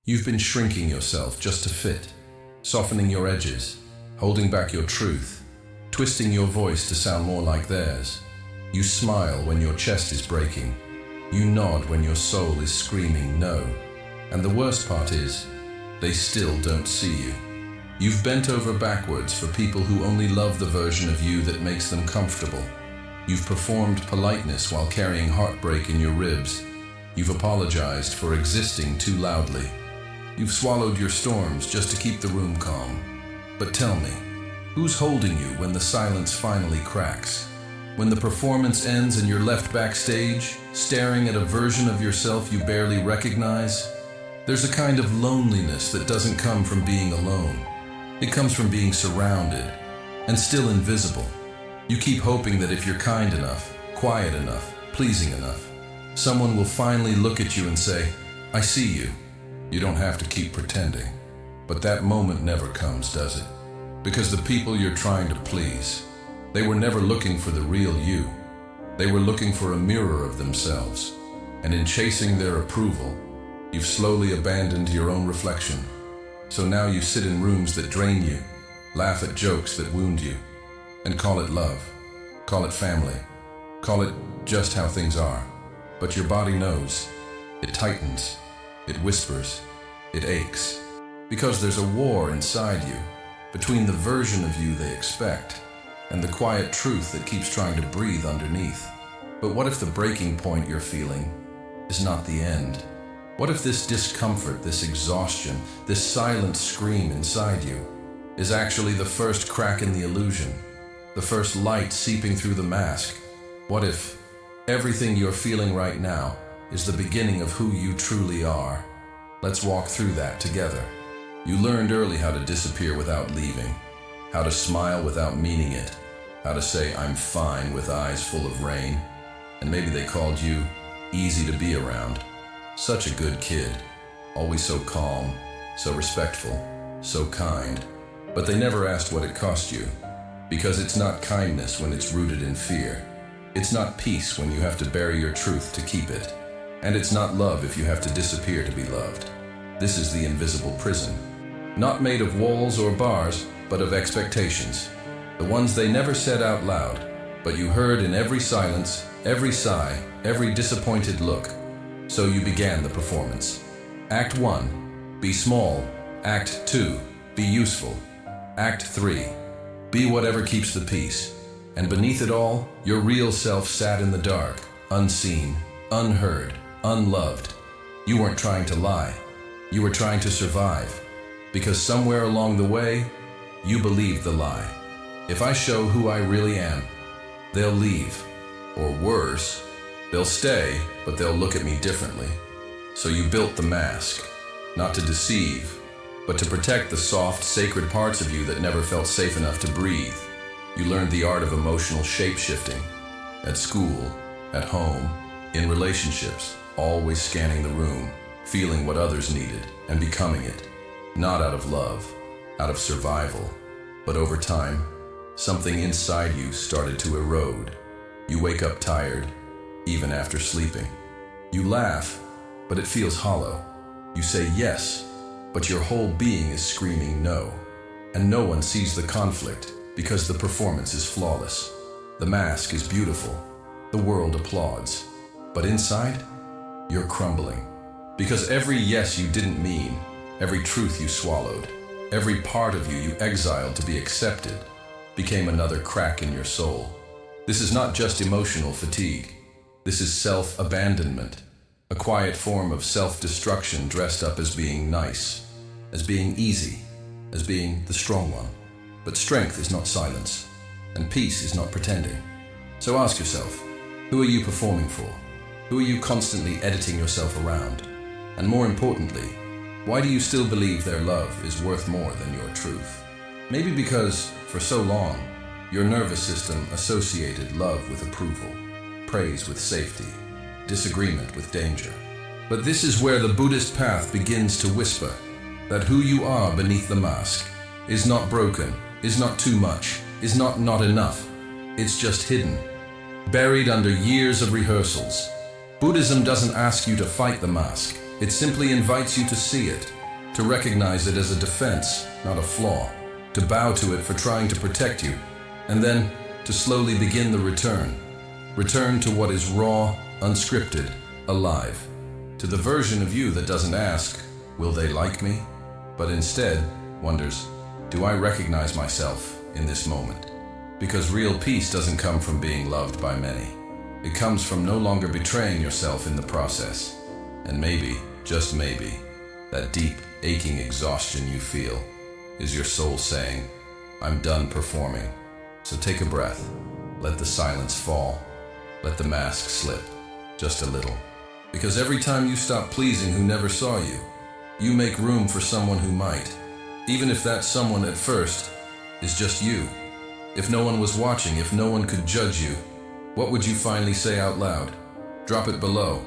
You've been shrinking yourself just to fit, softening your edges, holding back your truth, twisting your voice to sound more like theirs. You smile when your chest is breaking. You nod when your soul is screaming no. And the worst part is, they still don't see you. You've bent over backwards for people who only love the version of you that makes them comfortable. You've performed politeness while carrying heartbreak in your ribs. You've apologized for existing too loudly. You've swallowed your storms just to keep the room calm. But tell me, who's holding you when the silence finally cracks? When the performance ends and you're left backstage, staring at a version of yourself you barely recognize? There's a kind of loneliness that doesn't come from being alone. It comes from being surrounded and still invisible. You keep hoping that if you're kind enough, quiet enough, pleasing enough, someone will finally look at you and say, "I see you." You don't have to keep pretending. But that moment never comes, does it? Because the people you're trying to please, they were never looking for the real you. They were looking for a mirror of themselves. And in chasing their approval, you've slowly abandoned your own reflection. So now you sit in rooms that drain you, laugh at jokes that wound you, and call it love, call it family, call it just how things are. But your body knows. It tightens, it whispers, it aches. Because there's a war inside you, between the version of you they expect and the quiet truth that keeps trying to breathe underneath. But what if the breaking point you're feeling is not the end? What if this discomfort, this exhaustion, this silent scream inside you is actually the first crack in the illusion, the first light seeping through the mask? What if everything you're feeling right now is the beginning of who you truly are? Let's walk through that together. You learned early how to disappear without leaving, how to smile without meaning it, how to say "I'm fine" with eyes full of rain. And maybe they called you easy to be around. Such a good kid, always so calm, so respectful, so kind. But they never asked what it cost you, because it's not kindness when it's rooted in fear. It's not peace when you have to bury your truth to keep it. And it's not love if you have to disappear to be loved. This is the invisible prison, not made of walls or bars, but of expectations. The ones they never said out loud, but you heard in every silence, every sigh, every disappointed look. So you began the performance. Act 1, be small. Act 2, be useful. Act 3, be whatever keeps the peace. And beneath it all, your real self sat in the dark, unseen, unheard, unloved. You weren't trying to lie. You were trying to survive. Because somewhere along the way, you believed the lie. If I show who I really am, they'll leave. Or worse, they'll stay, but they'll look at me differently. So you built the mask, not to deceive, but to protect the soft, sacred parts of you that never felt safe enough to breathe. You learned the art of emotional shape-shifting, at school, at home, in relationships, always scanning the room, feeling what others needed, and becoming it. Not out of love, out of survival. But over time, something inside you started to erode. You wake up tired, even after sleeping. You laugh, but it feels hollow. You say yes, but your whole being is screaming no. And no one sees the conflict because the performance is flawless. The mask is beautiful. The world applauds. But inside, you're crumbling. Because every yes you didn't mean, every truth you swallowed, every part of you exiled to be accepted, became another crack in your soul. This is not just emotional fatigue. This is self-abandonment, a quiet form of self-destruction dressed up as being nice, as being easy, as being the strong one. But strength is not silence, and peace is not pretending. So ask yourself, who are you performing for? Who are you constantly editing yourself around? And more importantly, why do you still believe their love is worth more than your truth? Maybe because, for so long, your nervous system associated love with approval, praise with safety, disagreement with danger. But this is where the Buddhist path begins to whisper that who you are beneath the mask is not broken, is not too much, is not enough. It's just hidden, buried under years of rehearsals. Buddhism doesn't ask you to fight the mask. It simply invites you to see it, to recognize it as a defense, not a flaw, to bow to it for trying to protect you, and then to slowly begin the return. Return to what is raw, unscripted, alive. To the version of you that doesn't ask, will they like me? But instead wonders, do I recognize myself in this moment? Because real peace doesn't come from being loved by many. It comes from no longer betraying yourself in the process. And maybe, just maybe, that deep, aching exhaustion you feel is your soul saying, I'm done performing. So take a breath. Let the silence fall. Let the mask slip, just a little. Because every time you stop pleasing who never saw you, you make room for someone who might. Even if that someone at first is just you. If no one was watching, if no one could judge you, what would you finally say out loud? Drop it below.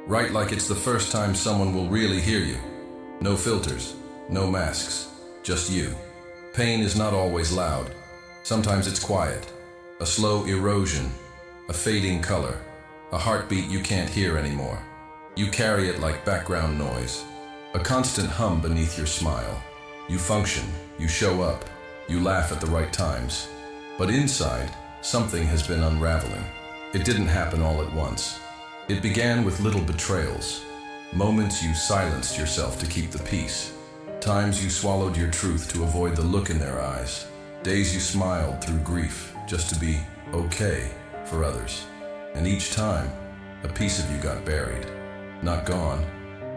Write like it's the first time someone will really hear you. No filters, no masks, just you. Pain is not always loud. Sometimes it's quiet. A slow erosion, a fading color, a heartbeat you can't hear anymore. You carry it like background noise, a constant hum beneath your smile. You function, you show up, you laugh at the right times. But inside, something has been unraveling. It didn't happen all at once. It began with little betrayals, moments you silenced yourself to keep the peace, times you swallowed your truth to avoid the look in their eyes, days you smiled through grief just to be okay for others. And each time, a piece of you got buried. Not gone,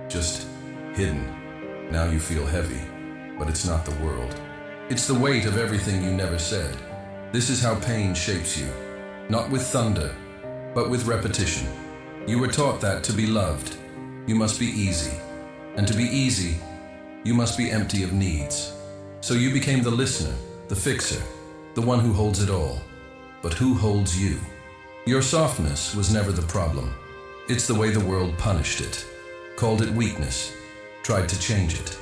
just hidden. Now you feel heavy, but it's not the world. It's the weight of everything you never said. This is how pain shapes you, not with thunder, but with repetition. You were taught that to be loved, you must be easy. And to be easy, you must be empty of needs. So you became the listener, the fixer, the one who holds it all. But who holds you? Your softness was never the problem. It's the way the world punished it, called it weakness, tried to change it,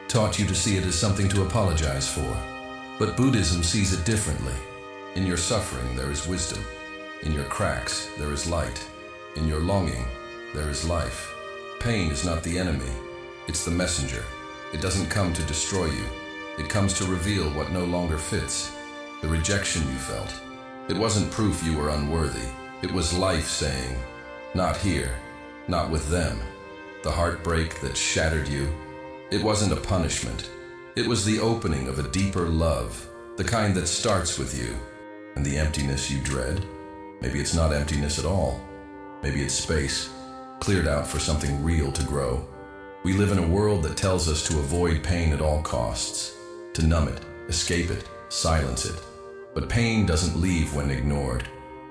taught you to see it as something to apologize for. But Buddhism sees it differently. In your suffering, there is wisdom. In your cracks, there is light. In your longing, there is life. Pain is not the enemy, it's the messenger. It doesn't come to destroy you. It comes to reveal what no longer fits. The rejection you felt. It wasn't proof you were unworthy. It was life saying, not here, not with them. The heartbreak that shattered you. It wasn't a punishment. It was the opening of a deeper love, the kind that starts with you. And the emptiness you dread, maybe it's not emptiness at all. Maybe it's space, cleared out for something real to grow. We live in a world that tells us to avoid pain at all costs, to numb it, escape it, silence it. But pain doesn't leave when ignored.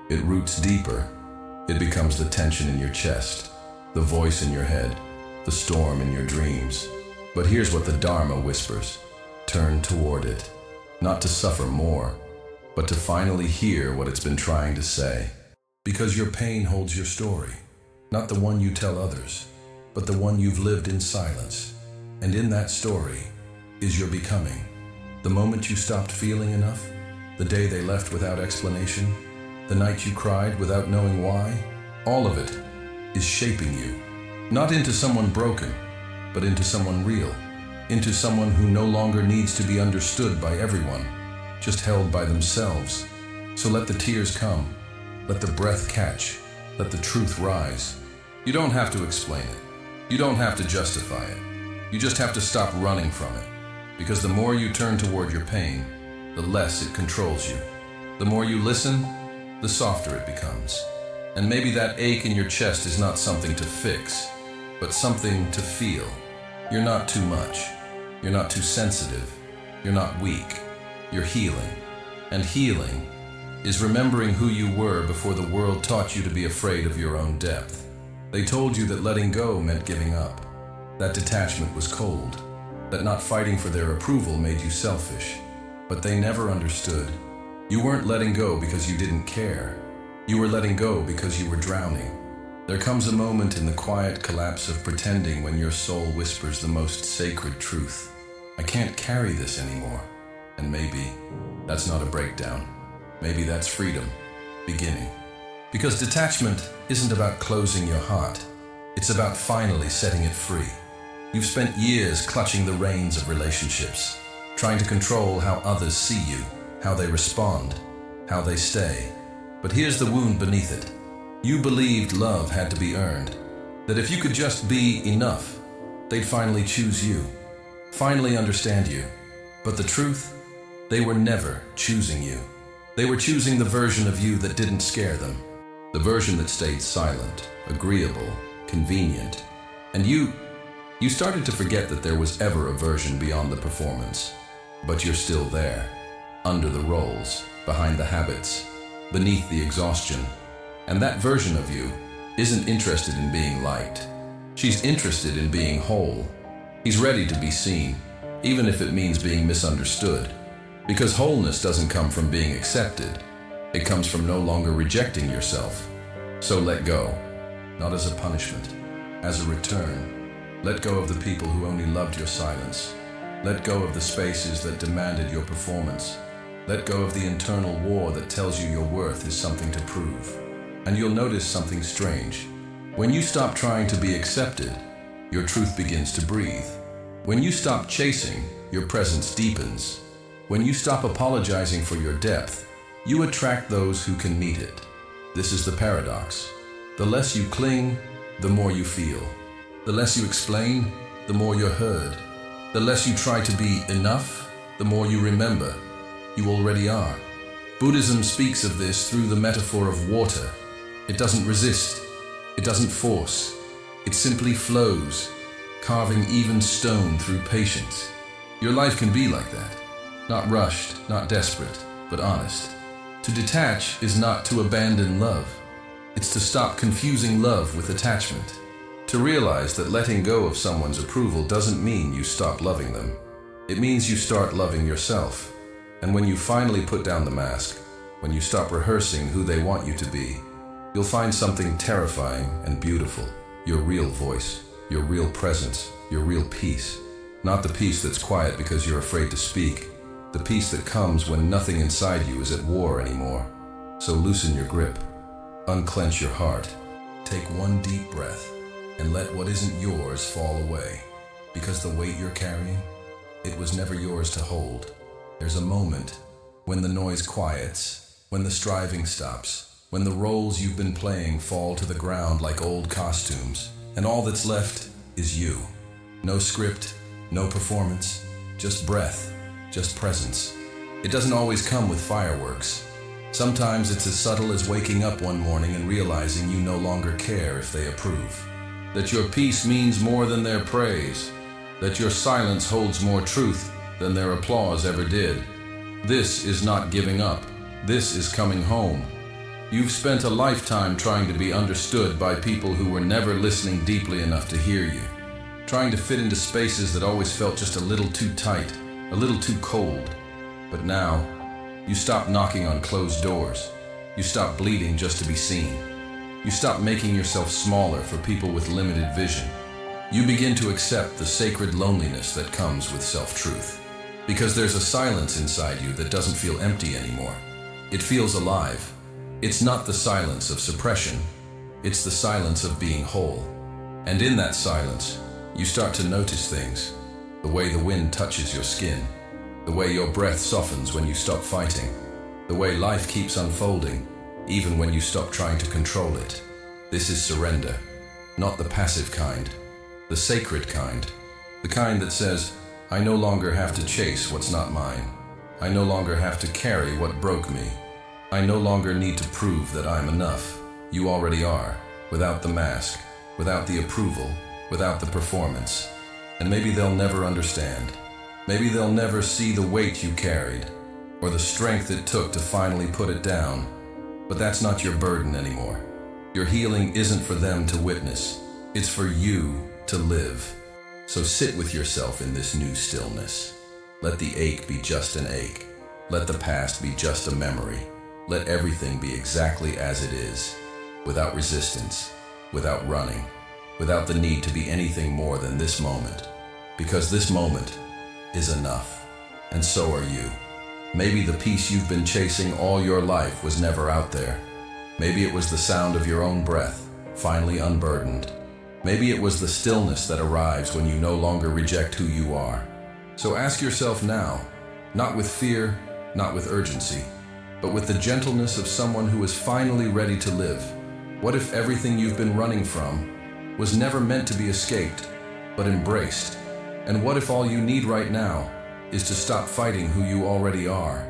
It roots deeper. It becomes the tension in your chest, the voice in your head, the storm in your dreams. But here's what the Dharma whispers. Turn toward it, not to suffer more, but to finally hear what it's been trying to say. Because your pain holds your story, not the one you tell others, but the one you've lived in silence. And in that story is your becoming. The moment you stopped feeling enough, the day they left without explanation, the night you cried without knowing why, all of it is shaping you. Not into someone broken, but into someone real, into someone who no longer needs to be understood by everyone, just held by themselves. So let the tears come, let the breath catch, let the truth rise. You don't have to explain it. You don't have to justify it. You just have to stop running from it. Because the more you turn toward your pain, the less it controls you. The more you listen, the softer it becomes. And maybe that ache in your chest is not something to fix, but something to feel. You're not too much. You're not too sensitive. You're not weak. You're healing. And healing is remembering who you were before the world taught you to be afraid of your own depth. They told you that letting go meant giving up, that detachment was cold, that not fighting for their approval made you selfish. But they never understood. You weren't letting go because you didn't care. You were letting go because you were drowning. There comes a moment in the quiet collapse of pretending when your soul whispers the most sacred truth. I can't carry this anymore. And maybe that's not a breakdown. Maybe that's freedom, beginning. Because detachment isn't about closing your heart. It's about finally setting it free. You've spent years clutching the reins of relationships, trying to control how others see you, how they respond, how they stay. But here's the wound beneath it. You believed love had to be earned, that if you could just be enough, they'd finally choose you, finally understand you. But the truth? They were never choosing you. They were choosing the version of you that didn't scare them, the version that stayed silent, agreeable, convenient. And you started to forget that there was ever a version beyond the performance. But you're still there, under the roles, behind the habits, beneath the exhaustion. And that version of you isn't interested in being liked. She's interested in being whole. He's ready to be seen, even if it means being misunderstood. Because wholeness doesn't come from being accepted. It comes from no longer rejecting yourself. So let go, not as a punishment, as a return. Let go of the people who only loved your silence. Let go of the spaces that demanded your performance. Let go of the internal war that tells you your worth is something to prove. And you'll notice something strange. When you stop trying to be accepted, your truth begins to breathe. When you stop chasing, your presence deepens. When you stop apologizing for your depth, you attract those who can meet it. This is the paradox. The less you cling, the more you feel. The less you explain, the more you're heard. The less you try to be enough, the more you remember you already are. Buddhism speaks of this through the metaphor of water. It doesn't resist. It doesn't force. It simply flows, carving even stone through patience. Your life can be like that. Not rushed, not desperate, but honest. To detach is not to abandon love. It's to stop confusing love with attachment. To realize that letting go of someone's approval doesn't mean you stop loving them. It means you start loving yourself. And when you finally put down the mask, when you stop rehearsing who they want you to be, you'll find something terrifying and beautiful. Your real voice, your real presence, your real peace. Not the peace that's quiet because you're afraid to speak. The peace that comes when nothing inside you is at war anymore. So loosen your grip. Unclench your heart. Take one deep breath and let what isn't yours fall away. Because the weight you're carrying, it was never yours to hold. There's a moment when the noise quiets, when the striving stops, when the roles you've been playing fall to the ground like old costumes, and all that's left is you. No script, no performance, just breath, just presence. It doesn't always come with fireworks. Sometimes it's as subtle as waking up one morning and realizing you no longer care if they approve. That your peace means more than their praise. That your silence holds more truth than their applause ever did. This is not giving up. This is coming home. You've spent a lifetime trying to be understood by people who were never listening deeply enough to hear you. Trying to fit into spaces that always felt just a little too tight, a little too cold. But now, you stop knocking on closed doors. You stop bleeding just to be seen. You stop making yourself smaller for people with limited vision. You begin to accept the sacred loneliness that comes with self-truth. Because there's a silence inside you that doesn't feel empty anymore. It feels alive. It's not the silence of suppression. It's the silence of being whole. And in that silence, you start to notice things. The way the wind touches your skin. The way your breath softens when you stop fighting. The way life keeps unfolding, even when you stop trying to control it. This is surrender. Not the passive kind. The sacred kind. The kind that says, I no longer have to chase what's not mine. I no longer have to carry what broke me. I no longer need to prove that I'm enough. You already are, without the mask, without the approval, without the performance. And maybe they'll never understand. Maybe they'll never see the weight you carried, or the strength it took to finally put it down. But that's not your burden anymore. Your healing isn't for them to witness. It's for you to live. So sit with yourself in this new stillness. Let the ache be just an ache. Let the past be just a memory. Let everything be exactly as it is, without resistance, without running, without the need to be anything more than this moment. Because this moment is enough, and so are you. Maybe the peace you've been chasing all your life was never out there. Maybe it was the sound of your own breath, finally unburdened. Maybe it was the stillness that arrives when you no longer reject who you are. So ask yourself now, not with fear, not with urgency, but with the gentleness of someone who is finally ready to live. What if everything you've been running from was never meant to be escaped, but embraced? And what if all you need right now is to stop fighting who you already are?